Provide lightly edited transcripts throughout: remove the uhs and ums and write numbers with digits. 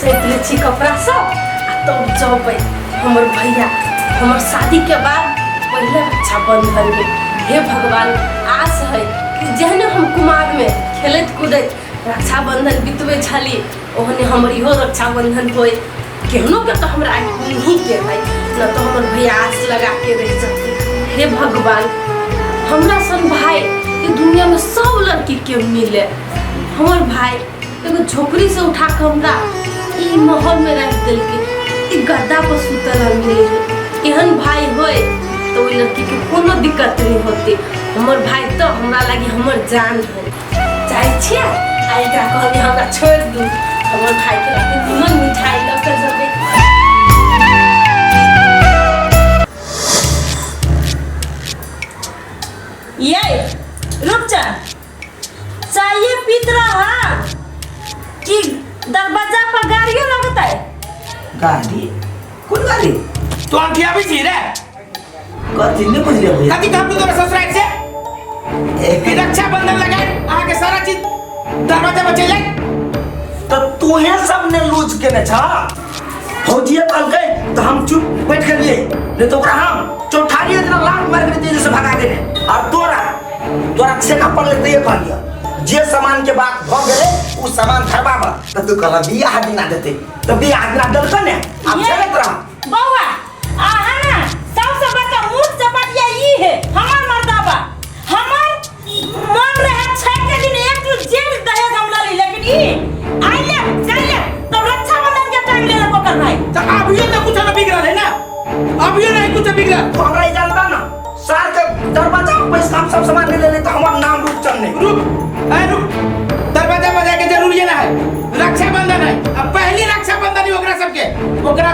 सैत ले छी कपड़ा सब तब जब हमर भैया हमर शादी के बाद पहले रक्षाबंधन में हे भगवान आस है कि जहने हम कुमार में खेलत कूदत रक्षाबंधन बितबे छली ओहने हमर इहो रक्षाबंधन होए केहनो के तो हमरा नहीं के है न तो हमर भैया आस लगा के रह सकते। हे भगवान हमरा सन भाई ये दुनिया में सब लड़की के मिले हमर भाई एगो झोपड़ी से उठा के हमरा ई महल में रख दिल के ई गद्दा पर सुतल मिले एहन भाई होए तो ओई लड़की के कोनो दिक्कत नहीं होती। हमर भाई तो हमरा लगी हमर जान है चाहे छिया आ एकरा कहली हमरा छोड़ दू हमर भाई के लगे निमन मिठाई लेकर जबे ये रुक जा चाहिए पीत रहा कि दरवाजा पर गाड़ियों लगता है गाड़ी कौन गाड़ी तो आंखिया भी जी रे कथी ने बुझ रे भैया कथी काम तू तोरा ससुराल से एक रक्षाबंधन लगाए आहा के सारा चीज दरवाजा पर चले तो तू है सब ने लूज के न छा फौजिया कल गए तो हम चुप बैठ के लिए नहीं तो हम चौठारी इतना लात मार के तेज से भगा देने और तोरा से का पड़ लेते ये कह लिया जे सामान के बात भ गेले उ सामान खरबाबा त तू कहला बियाह दिन ना देते तो बियाह दिन ना दल कने अब चलत रहा बौआ आहा ना सबसे बड़का मुंह चपटिया ई है हमर मर्दाबा हमर मन रहे छह के दिन एक जेल दहेज हम ला ली लेकिन ई आइले चले तब रक्षाबंधन के टाइम ले पकड़ भाई तो अभियो तो कुछ ना बिगड़ा है ना अभियो नहीं कुछ बिगड़ा तो हमरा ही जानता ना सार के दरवाजा पे पैसा हम सब सामान ले ले तो हमार नाम रुक चलने रुक दरवाजा बजा के जरूर ये ना है रक्षाबंधन है अब पहली रक्षाबंधन ही ओकरा सबके ओकरा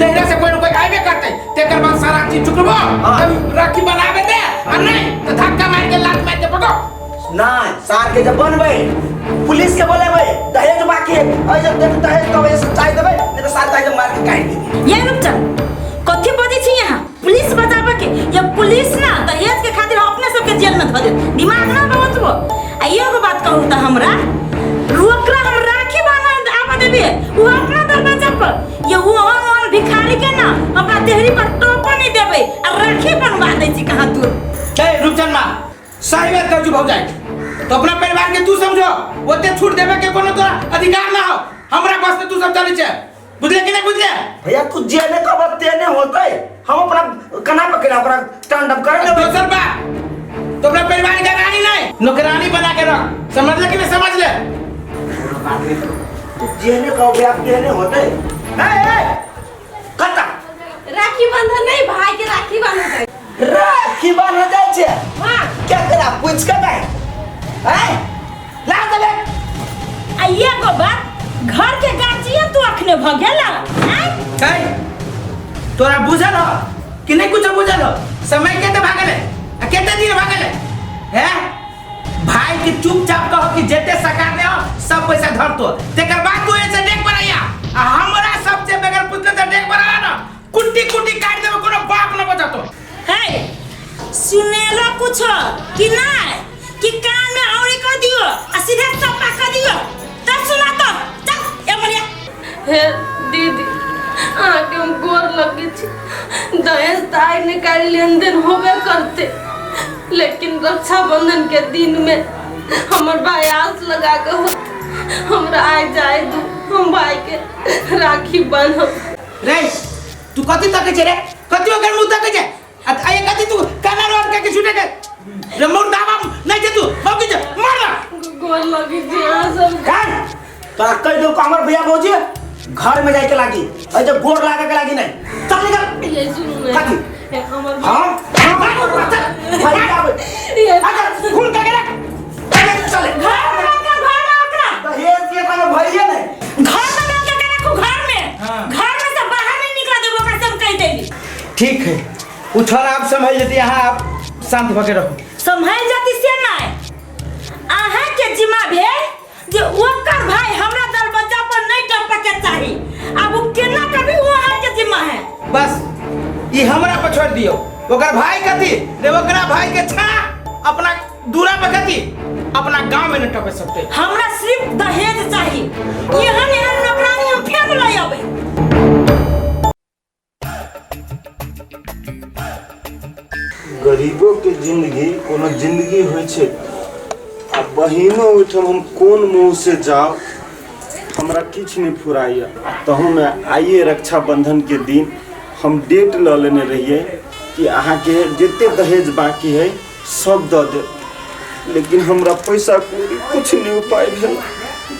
तेरे से कोई न कोई आइबे करते तेकर बाद सारा चीज चुकबो तब राखी बनावे दे और नहीं तो धक्का मार के लात मार के पटो ना सार के जब बनबे पुलिस के बोलेबे दहेज बाकी है और जब दहेज का वजह से चाय देबे नहीं तो सार दहेज मार के काट देबे ये रुक जा कथि बदी छी यहां पुलिस बताबे के ये पुलिस ना दहेज के खातिर अपने सब के जेल में ध दे दिमाग ना बहुत वो आ एगो बात कहू त हमरा रोकरा हम राखी बांधा आबे देबे वो अपना दरवाजा पर ये वो और भिखारी के ना अपना देहरी पर टोपा नहीं देबे और राखी बनवा दे छी कहां तू ए रुक जा मां सही बात कहू हो जाए तो अपना परिवार के तू समझो ओते छूट देबे के कोनो तोरा अधिकार ना हो हमरा पास में तू सब चले छे बुझले कि नहीं बुझले भैया तू जेने का बात तेने होतै हम अपना कना पकड़ा अपना स्टैंड अप कर ले दोसर बा तो अपना परिवार का रानी नहीं नौकरानी बना के रख समझ ले कि नहीं समझ ले तू जेने का बात तेने होतै ए कता राखी बंधन नहीं भाई के राखी बांधत है राखी बांध जाय छे हां क्या करा पूछ के गए हैं ला दे आ ये गो बात घर के गार्जियन तू अखने भ गेला हैं तोरा बुझल हो कि नहीं कुछ बुझल हो समय केते भागले आ केते दिन भागले हैं भाई के चुपचाप कहो कि जेते सका दे सब पैसा धर तो तेकर बाद तू ऐसे देख बनाया आ हमरा सबसे बगैर पुतले से देख बनाया ना कुट्टी कुट्टी काट देबे कोनो बाप न बचा तो है सुनेला कुछ कि नहीं कि कान में औरी कर दियो आ सीधे चप्पा कर दियो तब सुना तो चल ए मरिया हे दीदी आके हम गोर लगे छी दहेज ताई निकाल लेन देन होबे करते लेकिन रक्षाबंधन के दिन में हमर भाई आस लगा के हो हमरा आए जाए दू हम भाई के राखी बांधब रे तू कथि तक छे रे कथि ओकर मुंह तक छे आ ये कथि तू काना रोड के छूटे के रे मोर दावा नहीं दे तू मौकी जे मार ना गोर लगे छी आ सब कान तो कह दो हमर भैया भौजी घर में जाके लागी और जब गोर लागे के लागी नहीं चल निकल ये सुन कथि हमर हां भाई ये अच्छा खून का गेला चले घर में ओकरा दहेज के कोनो भैया नहीं घर में के रखो घर में घर में से बाहर नहीं निकल देबो ओकरा सब कह देगी ठीक है उठल आप समझ लेते यहाँ आप शांत होके रहो संभाल जाती से नहीं आहा के जिम्मा भेल जे ओकर भाई हमरा दरवाजा पर नहीं टपके चाही अब वो केना कभी वो आहा के जिम्मा है बस ये हमरा पर छोड़ दियो ओकर भाई कथी रे ओकरा भाई के छा अपना दूरा पे कथी अपना गांव में न टपे सकते हमरा सिर्फ दहेज चाहिए यहन यहन नौकरानी हम कोनो जिंदगी होइ छै आ बहिनो ओहिठाम हम कोन मुँह से जाओ हमरा किछु नहीं फुराइया। तहु में आइए रक्षाबंधन के दिन हम डेट ल लेने रहिए कि अहाँ के जिते दहेज बाकी है सब दे दे, लेकिन हमरा पैसा कौड़ी कुछ नहीं उपाय भेल।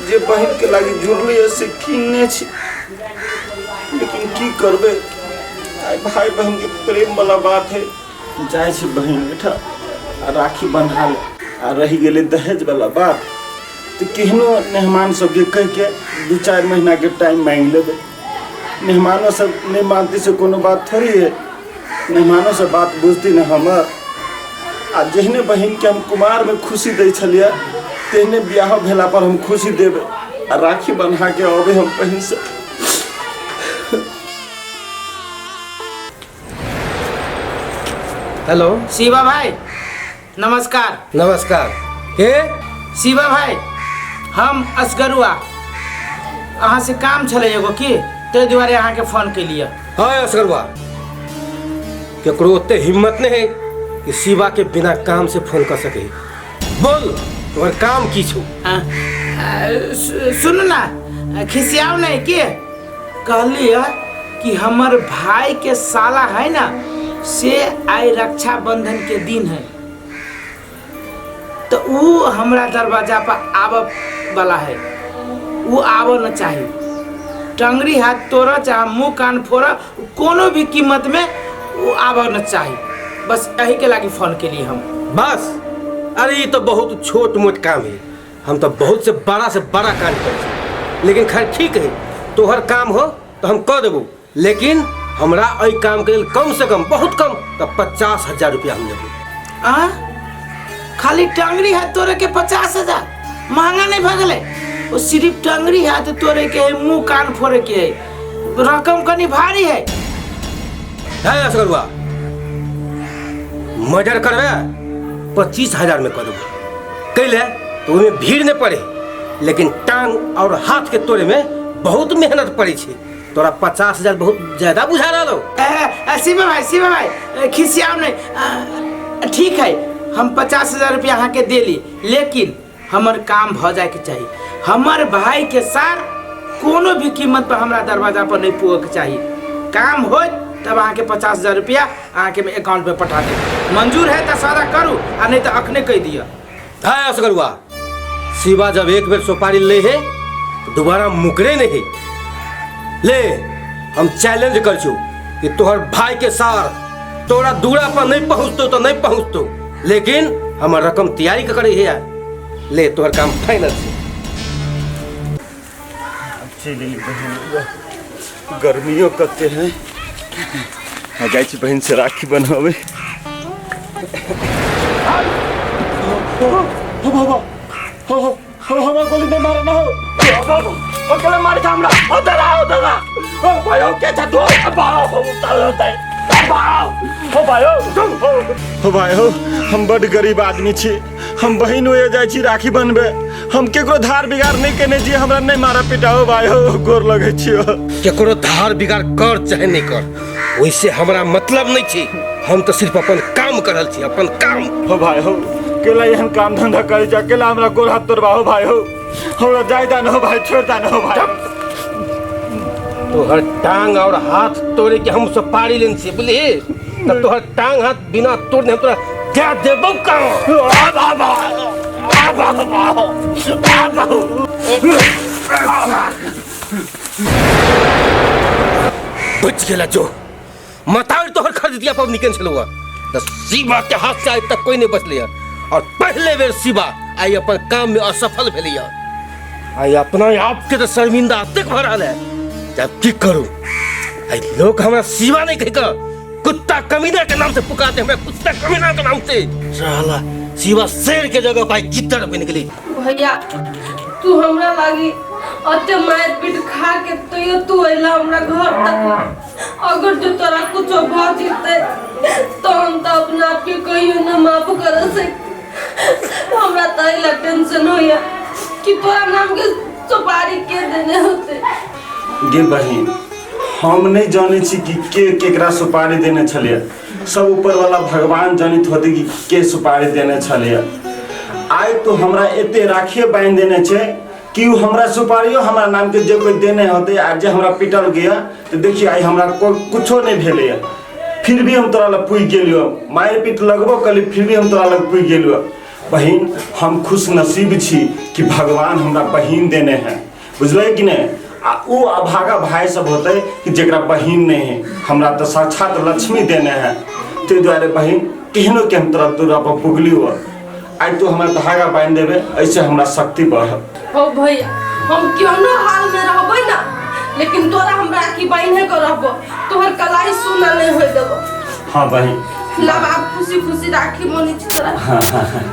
जे बहन के लागी जुड़लिए से किनने छी, लेकिन की करबे भाई बहन के प्रेम वाला बात है। जाए छी बहन बेटा राखी बंधा ले आ रही गेले दहेज वाला बात तो केहनो मेहमान सब के कह के 2-4 महीना के टाइम मांग लेबे। मेहमानों सब नहीं मानती से कोनो बात थोड़ी है, मेहमानों से बात बुझती न हमर। आ जहने बहन के हम कुमार में खुशी दे छलिए तेहने ब्याह भेला पर हम खुशी देबे आ राखी बंधा के आबे हम बहन से। हेलो शिवा भाई नमस्कार। नमस्कार। के शिवा भाई हम असगरुआ अहाँ से काम छले एगो की ते दुआरे अहाँ के फोन के लिए। हाँ असगरुआ केकरो ओते हिम्मत नहीं है कि शिवा के बिना काम से फोन कर सके। बोल तुम्हारे काम की छो? सुन ना खिसियाओ नहीं के कहलिए कि हमर भाई के साला है ना से आई रक्षाबंधन के दिन है तो वो हमरा दरवाजा पर आब वाला है, वो आब न चाहिए। टंगरी हाथ तोड़ चाहे मुंह कान फोड़ कोनो भी कीमत में वो आब न चाहिए। बस यही के लागी फोन के लिए हम। बस अरे ये तो बहुत छोट मोट काम है, हम तो बहुत से बड़ा काम कर, लेकिन खैर ठीक है तोहर काम हो तो हम कह देबो, लेकिन हमरा अई काम के लिए कम से कम बहुत कम तो 50,000 रुपया हम देबो। खाली टंगरी हाथ तोड़े के 50,000 महंगा नहीं भगले? वो सिर्फ टंगरी हाथ तोड़े के है, मुंह कान फोड़े के है, रकम कनी भारी है। असगरुआ मर्डर करवे 25,000 में कर देबो, कैले तो उनमें भीड़ नहीं पड़े, लेकिन टांग और हाथ के तोड़े में बहुत मेहनत पड़ी छे। तोरा 50,000 बहुत ज्यादा बुझा रहा लो। शिवा भाई खिसियाओ नहीं। ठीक है हम 50,000 रुपया अहाँ के दे ली, लेकिन हमार काम भ जाए के चाहिए। हमार भाई के सार कोनो भी कीमत पर हमारा दरवाजा पर नहीं पुगे के चाहिए। काम हो तब अहाँ के 50,000 रुपया अहाँ के अकाउंट में पठा दे। मंजूर है तो सारा करू आ नहीं तो अखने कह दिया। हाँ असगरुआ शिवा जब एक बेर सुपारी ले है तो दोबारा मुकरे नहीं है। ले हम चैलेंज कर छू कि तोहर भाई के सार तोरा दूरा पर नहीं पहुँचतो तो नहीं पहुँचतो, लेकिन हमार रकम तैयारी कर करे है। ले तोहर काम फाइनल से। गर्मियों कते हैं आ जाए छी बहन से राखी बनवावे। हमरा गोली नहीं मारना हो अकेले मार के हमरा उधर ओ भाइयों के छतो ओ भाइयों हम बड़ गरीब आदमी छी, हम बहिन होए जाय छी राखी बनबे, हम केकरो धार बिगाड़ नहीं केने जी, हमरा नहीं मारा पिटाओ भाइयों गोर लगे छियो। केकरो धार बिगाड़ कर चाहे नहीं कर वैसे हमरा मतलब नहीं छी, हम तो सिर्फ अपन काम करल छी, अपन काम। हो भाइयों केला एहन काम धंधा करे जा, केला हमरा गोर हाथ तोड़बा हो भाइयों, हमरा जायदा न हो भाई, छोड़दा न हो भाई। तोहर टांग और हाथ तोड़े के हम सब पारी लेन से बोले तो तोहर टांग हाथ बिना तोड़ने हम तोरा क्या देबो का बच गेला जो मतार तोहर खरीद दिया पर निकल चलो तो शिवा के हाथ से आज तक कोई नहीं बचले और पहले बेर शिवा आई अपन काम में असफल भेलिया। आई अपना आप के तो शर्मिंदा तक भरल है। जब की करूं आई लोग हमारा शिवा नहीं कहकर कुत्ता कमीना के नाम से पुकारते, हमें कुत्ता कमीना के नाम से। साला शिवा शेर के जगह भाई गिद्दड़ बन गई। भैया तू हमरा लागी अते मार पीट खा के तो तू अइला हमरा घर तक। अगर जो तोरा कुछ भ जते तो हम तो अपना आप के कहियो न माफ कर से। हमरा तो इला टेंशन होया कि तोरा नाम के सुपारी के देने होते। गे बहन हम नहीं जाने छी कि के केकरा सुपारी देने छलिए। सब ऊपर वाला भगवान जानित होते कि के सुपारी देने छलिए। आइ तो हमरा एते राखिए बांध देने छे कि उ हमरा सुपारियो हमरा नाम के जे कोई देने होते आज जे हमरा पिटल गया तो देखिए आई हमरा कुछो नहीं भेले। फिर भी हम तोरा लग पुग गेलियो, मार पीट लगबो कली फिर भी हम तोरा लग पुग गेलियो। बहिन हम खुश नसीब छी कि भगवान हमरा बहिन देने हैं, बुझल कि नहीं। आ वो अभागा भाई सब होते कि जरा बहिन नहीं है, हमरा तो साक्षात लक्ष्मी देने हैं। ते द्वारे बहिन केहनो के हम तोरा पर पुगली हुआ आज तो हमारे धागा बांध देवे, ऐसे हमरा शक्ति बढ़। हो भैया हम क्यों हाल में रहबै ना, लेकिन तोरा हम राखी बांधे को रहबो, तोहर कलाई सुना नहीं होय देबो। हाँ बहिन लब आप खुशी खुशी राखी मोनी तोरा। हाँ हाँ हाँ।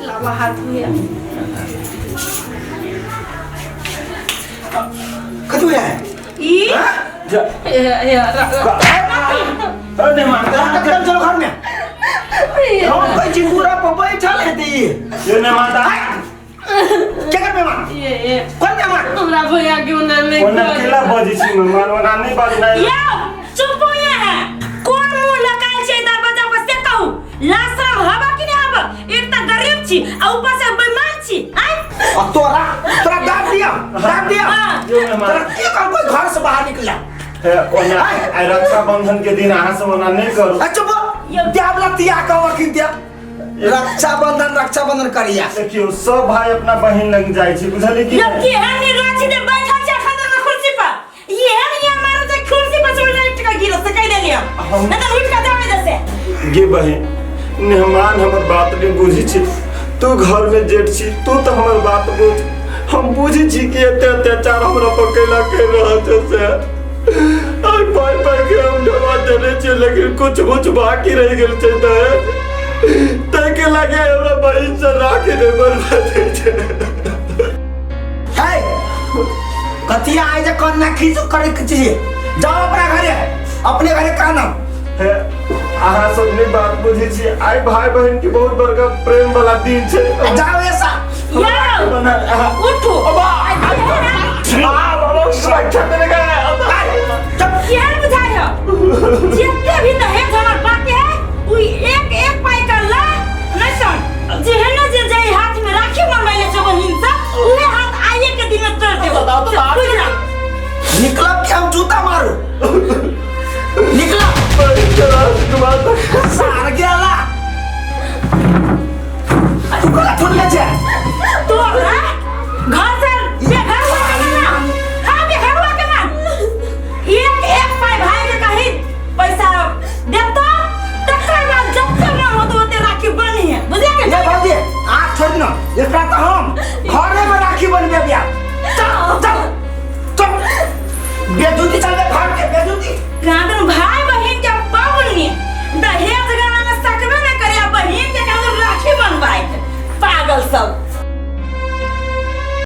लावा हाथ भैया कतु है ई अरे माता कल चलो घर में हम कोई चिंबूरा पर बैठल है ती ये ने माता क्या कर में मां ये कौन है मां हमरा भैया क्यों ना नहीं कोन अकेला बजी छी मेहमान वाला नहीं बात नहीं। यो चुप हो यहाँ, कौन मुंह लगाए छे दरवाजा पर से कहू, लाशरम हवा कि नहीं हवा। एक त गरीब छी आ ऊपर से बेईमान छी। आई अब तोरा दाब दिया हाँ। ये मेहमान तोरा के कर कोई घर से बाहर निकला है ओना आई रक्षाबंधन के दिन अहाँ सब ओना नहीं करू। अच्छा वो दियाब लतिया कवर की दिया रक्षाबंधन करिया। देखियो सब भाई अपना बहन लग जाय छी, बुझली कि लड़की है नी रांची में बैठल छे खाना में कुर्सी पर। ये है ये हमारे से कुर्सी पर चढ़ के टका गिर से कह देलियो न तो उठ के जावे जैसे। गे बहन मेहमान हमर बात नहीं बुझी छी, तू घर में जेठ छी, तू तो हमर बात बुझ। हम बुझी छी कि एते अत्याचार हमरा पर कैला कर रहा से आई पाई पाई के हम दवा देने छी, लेकिन कुछ बाकी रह गेल छै तै के लगे हमरा बहन से राखी दे बर्बाद छै। है कतिया आए जे कन्ना खींचो करे के चीज जाओ अपने घरे का नाम है। अहाँ सब ने बात बुझी छी, आई भाई बहन की बहुत बड़का प्रेम वाला दिन छै। जाओ ऐसा यो उठो बाबा सुरक्षा देने गए क्या बुझायो जितने भी दहेज हमर बाकी है उ एक पाई कर ला न सुन जेहना जे जाई हाथ में राखी बनवाइले छ बहिन से उहे हाथ आइए के दिन में तोड़ देबो। बताओ तो बुझला निकलब के हम जूता मारू निकला सार गेला तू कोला थोड़ी ले तो घर से ये घर हुआ के ना हां भी घर हुआ के ना एक पाई भाई के कहीं पैसा दे तो तकर बाद जब तक ना हो तो ओते राखी बनी है बुझे के ये भौजी आँख छोड़ ना एकरा तो हम घरे में राखी बनबे बिया। चल बेजूती चल बे घर के बेजूती राधन भाई बहन के पावनी दहेज गाना में सकबे न करे बहन के कहूं राखी बनवाए पागल सब।